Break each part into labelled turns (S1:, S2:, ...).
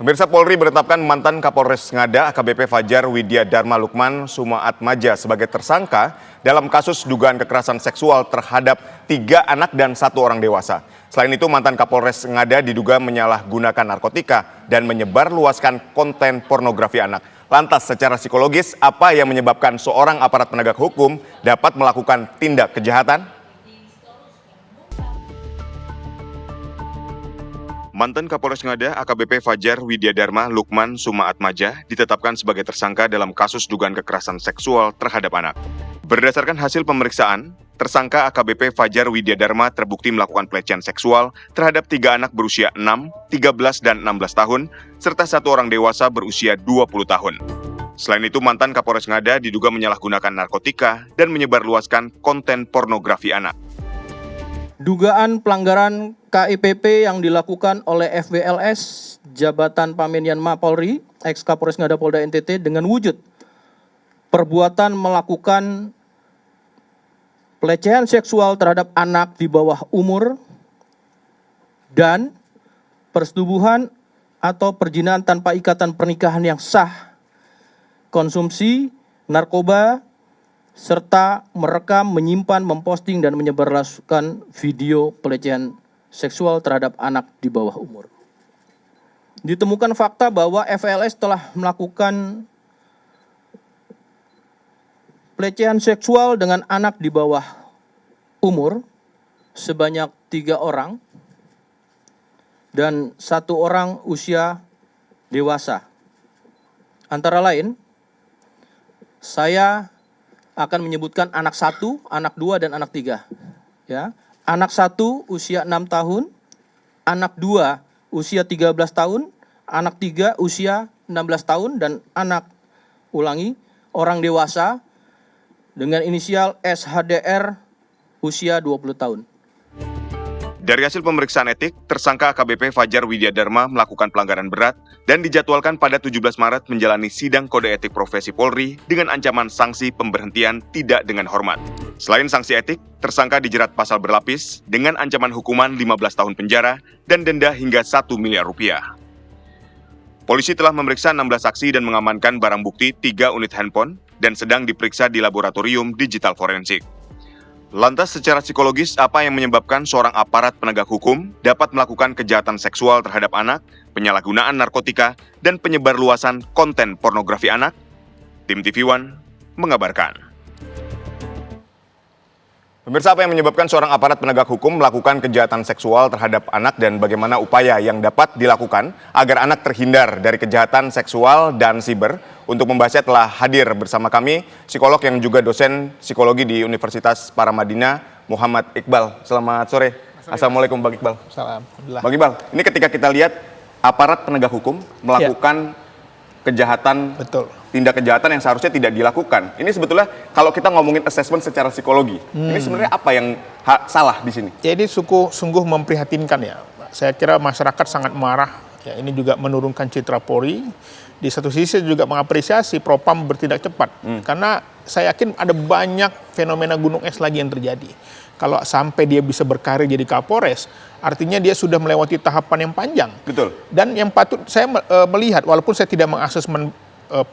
S1: Pemirsa, Polri menetapkan mantan Kapolres Ngada AKBP Fajar Widya Dharma Lukman Sumaatmadja sebagai tersangka dalam kasus dugaan kekerasan seksual terhadap 3 anak dan 1 orang dewasa. Selain itu, mantan Kapolres Ngada diduga menyalahgunakan narkotika dan menyebarluaskan konten pornografi anak. Lantas, secara psikologis, apa yang menyebabkan seorang aparat penegak hukum dapat melakukan tindak kejahatan? Mantan Kapolres Ngada AKBP Fajar Widya Dharma Lukman Sumaatmadja ditetapkan sebagai tersangka dalam kasus dugaan kekerasan seksual terhadap anak. Berdasarkan hasil pemeriksaan, tersangka AKBP Fajar Widya Dharma terbukti melakukan pelecehan seksual terhadap 3 anak berusia 6, 13, dan 16 tahun, serta 1 orang dewasa berusia 20 tahun. Selain itu, mantan Kapolres Ngada diduga menyalahgunakan narkotika dan menyebarluaskan konten pornografi anak.
S2: Dugaan pelanggaran KIPP yang dilakukan oleh FBLS, Jabatan Pamenian Mapolri, ex-Kapolres Ngada Polda NTT dengan wujud perbuatan melakukan pelecehan seksual terhadap anak di bawah umur dan persetubuhan atau perjinaan tanpa ikatan pernikahan yang sah, konsumsi narkoba, serta merekam, menyimpan, memposting, dan menyebarluaskan video pelecehan seksual terhadap anak di bawah umur. Ditemukan fakta bahwa FLS telah melakukan pelecehan seksual dengan anak di bawah umur sebanyak 3 orang dan 1 orang usia dewasa. Antara lain, saya akan menyebutkan anak 1, anak 2, dan anak 3. Ya. Anak 1 usia 6 tahun, anak 2 usia 13 tahun, anak 3 usia 16 tahun, dan orang dewasa dengan inisial SHDR usia 20 tahun.
S1: Dari hasil pemeriksaan etik, tersangka AKBP Fajar Widya Dharma melakukan pelanggaran berat dan dijadwalkan pada 17 Maret menjalani sidang kode etik profesi Polri dengan ancaman sanksi pemberhentian tidak dengan hormat. Selain sanksi etik, tersangka dijerat pasal berlapis dengan ancaman hukuman 15 tahun penjara dan denda hingga 1 miliar rupiah. Polisi telah memeriksa 16 saksi dan mengamankan barang bukti 3 unit handphone dan sedang diperiksa di laboratorium digital forensik. Lantas, secara psikologis, apa yang menyebabkan seorang aparat penegak hukum dapat melakukan kejahatan seksual terhadap anak, penyalahgunaan narkotika, dan penyebarluasan konten pornografi anak? Tim TV One mengabarkan. Pemirsa, apa yang menyebabkan seorang aparat penegak hukum melakukan kejahatan seksual terhadap anak dan bagaimana upaya yang dapat dilakukan agar anak terhindar dari kejahatan seksual dan siber? Untuk membahasnya telah hadir bersama kami psikolog yang juga dosen psikologi di Universitas Paramadina, Muhammad Iqbal. Selamat sore. Assalamualaikum Bang Iqbal.
S3: Salam.
S1: Bang Iqbal, ini ketika kita lihat aparat penegak hukum melakukan kejahatan, tindak kejahatan yang seharusnya tidak dilakukan. Ini sebetulnya kalau kita ngomongin assessment secara psikologi, ini sebenarnya apa yang salah di sini?
S3: Ya, ini sungguh memprihatinkan ya. Saya kira masyarakat sangat marah. Ya, ini juga menurunkan citra Polri. Di satu sisi juga mengapresiasi Propam bertindak cepat. Karena saya yakin ada banyak fenomena gunung es lagi yang terjadi. Kalau sampai dia bisa berkarir jadi Kapolres, artinya dia sudah melewati tahapan yang panjang.
S1: Betul.
S3: Dan yang patut saya melihat, walaupun saya tidak mengasesmen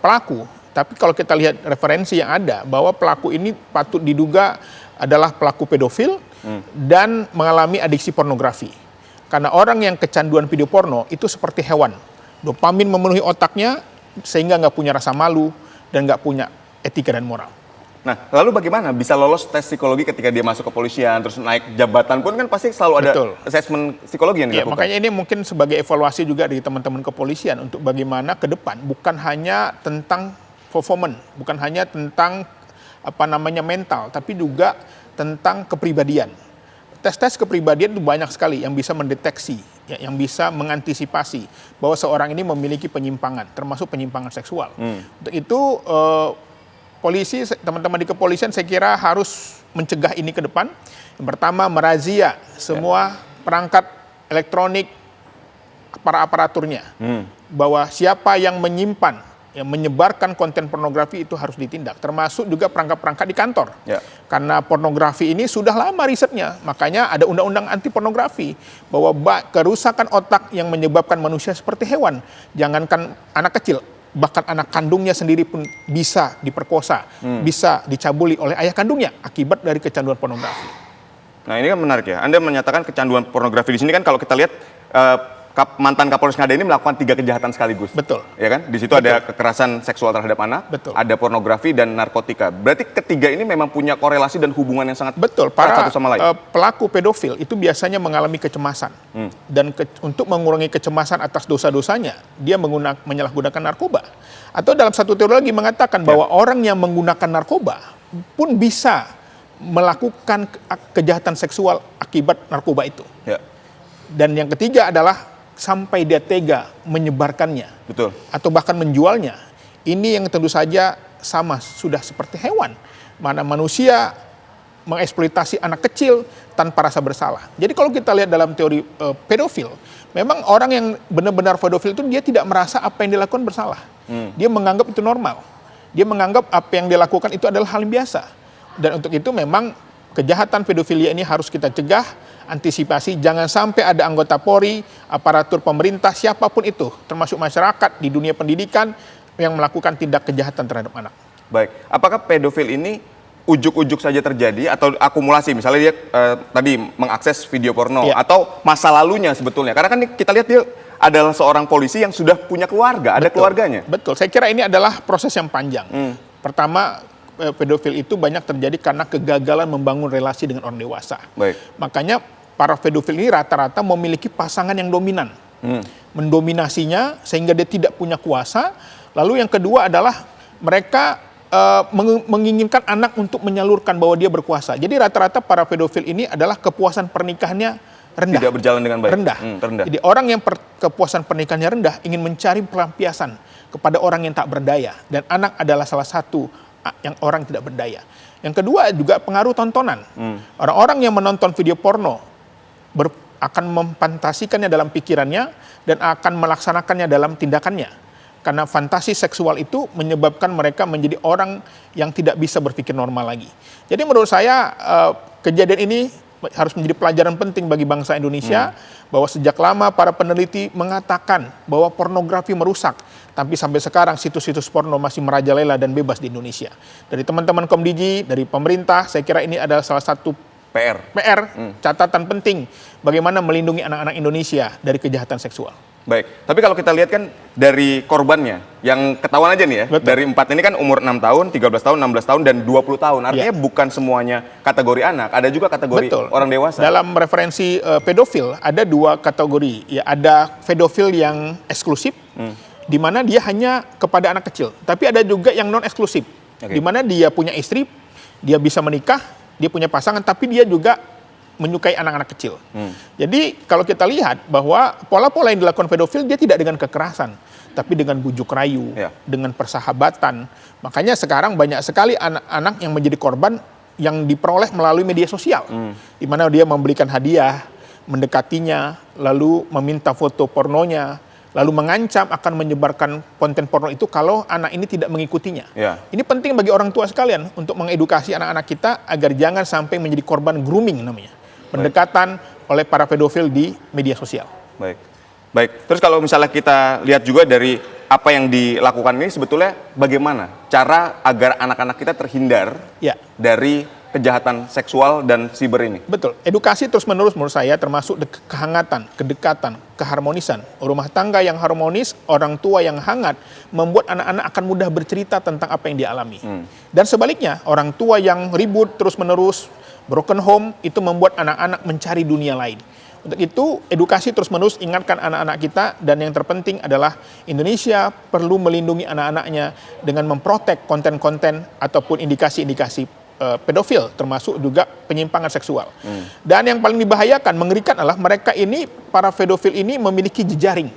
S3: pelaku, tapi kalau kita lihat referensi yang ada, bahwa pelaku ini patut diduga adalah pelaku pedofil dan mengalami adiksi pornografi. Karena orang yang kecanduan video porno itu seperti hewan. Dopamin memenuhi otaknya sehingga nggak punya rasa malu dan nggak punya etika dan moral.
S1: Nah, lalu bagaimana bisa lolos tes psikologi ketika dia masuk kepolisian, terus naik jabatan pun kan pasti selalu ada assessment psikologi yang dilakukan.
S3: Makanya ini mungkin sebagai evaluasi juga dari teman-teman kepolisian untuk bagaimana ke depan, bukan hanya tentang performance, bukan hanya tentang mental, tapi juga tentang kepribadian. Tes-tes kepribadian itu banyak sekali yang bisa mendeteksi, ya, yang bisa mengantisipasi bahwa seorang ini memiliki penyimpangan, termasuk penyimpangan seksual. Untuk itu polisi, teman-teman di kepolisian saya kira harus mencegah ini ke depan. Yang pertama, merazia semua perangkat elektronik, para aparaturnya. Bahwa siapa yang menyimpan yang menyebarkan konten pornografi itu harus ditindak, termasuk juga perangkat-perangkat di kantor.
S1: Ya.
S3: Karena pornografi ini sudah lama risetnya, makanya ada undang-undang anti pornografi bahwa kerusakan otak yang menyebabkan manusia seperti hewan. Jangankan anak kecil, bahkan anak kandungnya sendiri pun bisa diperkosa, bisa dicabuli oleh ayah kandungnya akibat dari kecanduan pornografi.
S1: Nah ini kan menarik ya. Anda menyatakan kecanduan pornografi di sini kan kalau kita lihat mantan Kapolres Ngada ini melakukan 3 kejahatan sekaligus.
S3: Betul.
S1: Ya kan? Di situ ada kekerasan seksual terhadap anak,
S3: Betul.
S1: ada pornografi dan narkotika. Berarti ketiga ini memang punya korelasi dan hubungan yang sangat
S3: Betul,
S1: erat
S3: para
S1: satu sama lain.
S3: pelaku pedofil itu biasanya mengalami kecemasan. Dan untuk mengurangi kecemasan atas dosa-dosanya, dia menyalahgunakan narkoba. Atau dalam satu teori lagi mengatakan bahwa orang yang menggunakan narkoba pun bisa melakukan kejahatan seksual akibat narkoba itu.
S1: Ya.
S3: Dan yang ketiga adalah sampai dia tega menyebarkannya.
S1: Betul.
S3: Atau bahkan menjualnya. Ini yang tentu saja sama sudah seperti hewan. Mana manusia mengeksploitasi anak kecil tanpa rasa bersalah. Jadi kalau kita lihat dalam teori pedofil, memang orang yang benar-benar pedofil itu dia tidak merasa apa yang dilakukan bersalah. Dia menganggap itu normal. Dia menganggap apa yang dia lakukan itu adalah hal yang biasa. Dan untuk itu memang kejahatan pedofilia ini harus kita cegah, antisipasi, jangan sampai ada anggota Polri, aparatur pemerintah, siapapun itu, termasuk masyarakat di dunia pendidikan yang melakukan tindak kejahatan terhadap anak.
S1: Baik, apakah pedofil ini ujuk-ujuk saja terjadi atau akumulasi? Misalnya dia tadi mengakses video porno atau masa lalunya sebetulnya. Karena kan kita lihat dia adalah seorang polisi yang sudah punya keluarga, ada keluarganya.
S3: Betul, saya kira ini adalah proses yang panjang. Pertama, pedofil itu banyak terjadi karena kegagalan membangun relasi dengan orang dewasa.
S1: Baik.
S3: Makanya para pedofil ini rata-rata memiliki pasangan yang dominan. Mendominasinya sehingga dia tidak punya kuasa. Lalu yang kedua adalah mereka menginginkan anak untuk menyalurkan bahwa dia berkuasa. Jadi rata-rata para pedofil ini adalah kepuasan pernikahannya rendah.
S1: Tidak berjalan dengan baik.
S3: Rendah.
S1: Rendah.
S3: Jadi orang yang kepuasan pernikahannya rendah ingin mencari pelampiasan kepada orang yang tak berdaya. Dan anak adalah salah satu yang orang tidak berdaya. Yang kedua juga pengaruh tontonan. Orang-orang yang menonton video porno akan memfantasikannya dalam pikirannya dan akan melaksanakannya dalam tindakannya. Karena fantasi seksual itu menyebabkan mereka menjadi orang yang tidak bisa berpikir normal lagi. Jadi menurut saya kejadian ini harus menjadi pelajaran penting bagi bangsa Indonesia bahwa sejak lama para peneliti mengatakan bahwa pornografi merusak. Tapi sampai sekarang situs-situs porno masih merajalela dan bebas di Indonesia. Dari teman-teman Komdigi, dari pemerintah, saya kira ini adalah salah satu PR, catatan penting bagaimana melindungi anak-anak Indonesia dari kejahatan seksual.
S1: Baik, tapi kalau kita lihat kan dari korbannya, yang ketahuan aja nih ya, dari 4 ini kan umur 6 tahun, 13 tahun, 16 tahun, dan 20 tahun. Artinya bukan semuanya kategori anak, ada juga kategori orang dewasa.
S3: Dalam referensi pedofil, ada 2 kategori. Ya, ada pedofil yang eksklusif, di mana dia hanya kepada anak kecil. Tapi ada juga yang non-eksklusif, di mana dia punya istri, dia bisa menikah, dia punya pasangan, tapi dia juga menyukai anak-anak kecil. Jadi kalau kita lihat bahwa pola-pola yang dilakukan pedofil dia tidak dengan kekerasan, tapi dengan bujuk rayu, dengan persahabatan. Makanya sekarang banyak sekali anak-anak yang menjadi korban yang diperoleh melalui media sosial, di mana dia memberikan hadiah, mendekatinya, lalu meminta foto pornonya, lalu mengancam akan menyebarkan konten porno itu kalau anak ini tidak mengikutinya. Ini penting bagi orang tua sekalian untuk mengedukasi anak-anak kita agar jangan sampai menjadi korban grooming namanya. Pendekatan oleh para pedofil di media sosial.
S1: Baik. Terus kalau misalnya kita lihat juga dari apa yang dilakukan ini sebetulnya bagaimana cara agar anak-anak kita terhindar dari kejahatan seksual dan siber ini?
S3: Betul. Edukasi terus-menerus menurut saya termasuk kehangatan, kedekatan, keharmonisan. Rumah tangga yang harmonis, orang tua yang hangat membuat anak-anak akan mudah bercerita tentang apa yang dialami. Dan sebaliknya, orang tua yang ribut terus-menerus, broken home, itu membuat anak-anak mencari dunia lain. Untuk itu, edukasi terus-menerus ingatkan anak-anak kita, dan yang terpenting adalah Indonesia perlu melindungi anak-anaknya dengan memprotek konten-konten ataupun indikasi-indikasi pedofil, termasuk juga penyimpangan seksual. Dan yang paling dibahayakan, mengerikan adalah mereka ini, para pedofil ini memiliki jejaring.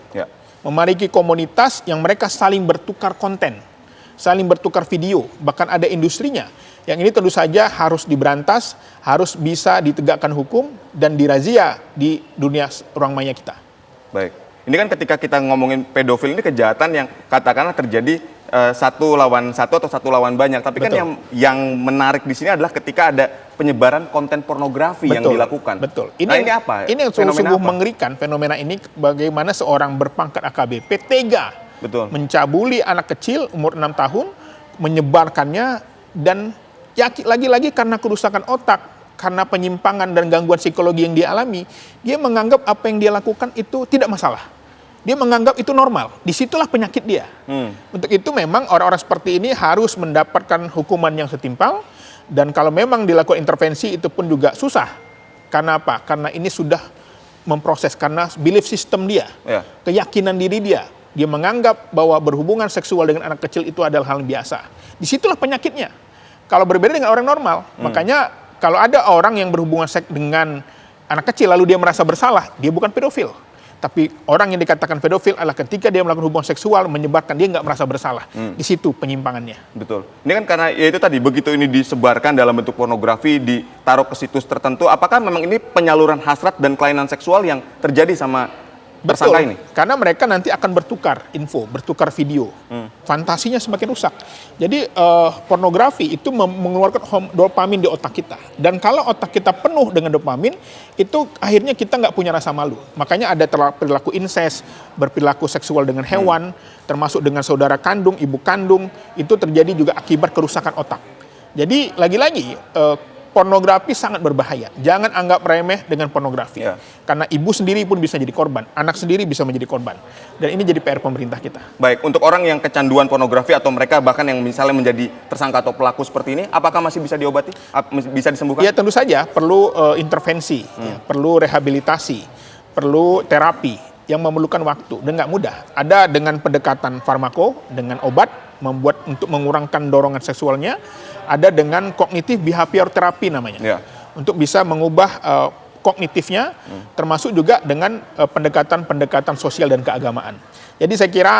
S3: Memiliki komunitas yang mereka saling bertukar konten, saling bertukar video, bahkan ada industrinya. Yang ini tentu saja harus diberantas, harus bisa ditegakkan hukum dan dirazia di dunia ruang maya kita.
S1: Baik. Ini kan ketika kita ngomongin pedofil ini kejahatan yang katakanlah terjadi satu lawan satu atau satu lawan banyak. Tapi kan
S3: Betul.
S1: yang menarik di sini adalah ketika ada penyebaran konten pornografi yang dilakukan.
S3: Betul.
S1: Ini apa?
S3: Ini yang
S1: Fenomena
S3: sungguh
S1: apa?
S3: mengerikan fenomena ini, bagaimana seorang berpangkat AKBP tega
S1: Betul.
S3: mencabuli anak kecil umur 6 tahun, menyebarkannya, dan lagi-lagi karena kerusakan otak, karena penyimpangan dan gangguan psikologi yang dia alami, dia menganggap apa yang dia lakukan itu tidak masalah. Dia menganggap itu normal. Disitulah penyakit dia. Untuk itu memang orang-orang seperti ini harus mendapatkan hukuman yang setimpal. Dan kalau memang dilakukan intervensi itu pun juga susah. Karena apa? Karena ini sudah memproses, karena belief system dia, keyakinan diri dia. Dia menganggap bahwa berhubungan seksual dengan anak kecil itu adalah hal biasa. Disitulah penyakitnya. Kalau berbeda dengan orang normal, makanya kalau ada orang yang berhubungan seks dengan anak kecil lalu dia merasa bersalah, dia bukan pedofil. Tapi orang yang dikatakan pedofil adalah ketika dia melakukan hubungan seksual, menyebarkan, dia nggak merasa bersalah. Di situ penyimpangannya.
S1: Betul. Ini kan karena ya itu tadi, begitu ini disebarkan dalam bentuk pornografi, ditaruh ke situs tertentu, apakah memang ini penyaluran hasrat dan kelainan seksual yang terjadi sama tersangka ini?
S3: Karena mereka nanti akan bertukar info, bertukar video. Fantasinya semakin rusak. Jadi pornografi itu mengeluarkan dopamin di otak kita. Dan kalau otak kita penuh dengan dopamin, itu akhirnya kita nggak punya rasa malu. Makanya ada perilaku incest, berperilaku seksual dengan hewan, termasuk dengan saudara kandung, ibu kandung, itu terjadi juga akibat kerusakan otak. Jadi lagi-lagi pornografi sangat berbahaya. Jangan anggap remeh dengan pornografi. Karena ibu sendiri pun bisa jadi korban, anak sendiri bisa menjadi korban. Dan ini jadi PR pemerintah kita.
S1: Baik, untuk orang yang kecanduan pornografi atau mereka bahkan yang misalnya menjadi tersangka atau pelaku seperti ini, apakah masih bisa diobati? Bisa disembuhkan?
S3: Ya tentu saja perlu intervensi, perlu rehabilitasi, perlu terapi yang memerlukan waktu dan nggak mudah. Ada dengan pendekatan farmako, dengan obat, membuat untuk mengurangkan dorongan seksualnya. Ada dengan kognitif behavior terapi namanya, untuk bisa mengubah kognitifnya, termasuk juga dengan pendekatan-pendekatan sosial dan keagamaan. Jadi saya kira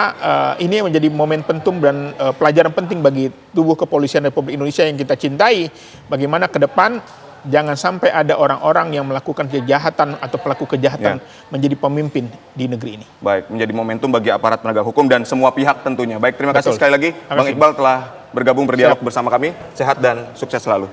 S3: ini menjadi momen penting dan pelajaran penting bagi tubuh kepolisian Republik Indonesia yang kita cintai, bagaimana ke depan jangan sampai ada orang-orang yang melakukan kejahatan atau pelaku kejahatan menjadi pemimpin di negeri ini.
S1: Baik, menjadi momentum bagi aparat penegak hukum dan semua pihak tentunya. Baik, terima kasih sekali lagi Bang Iqbal telah bergabung berdialog bersama kami. Sehat dan sukses selalu.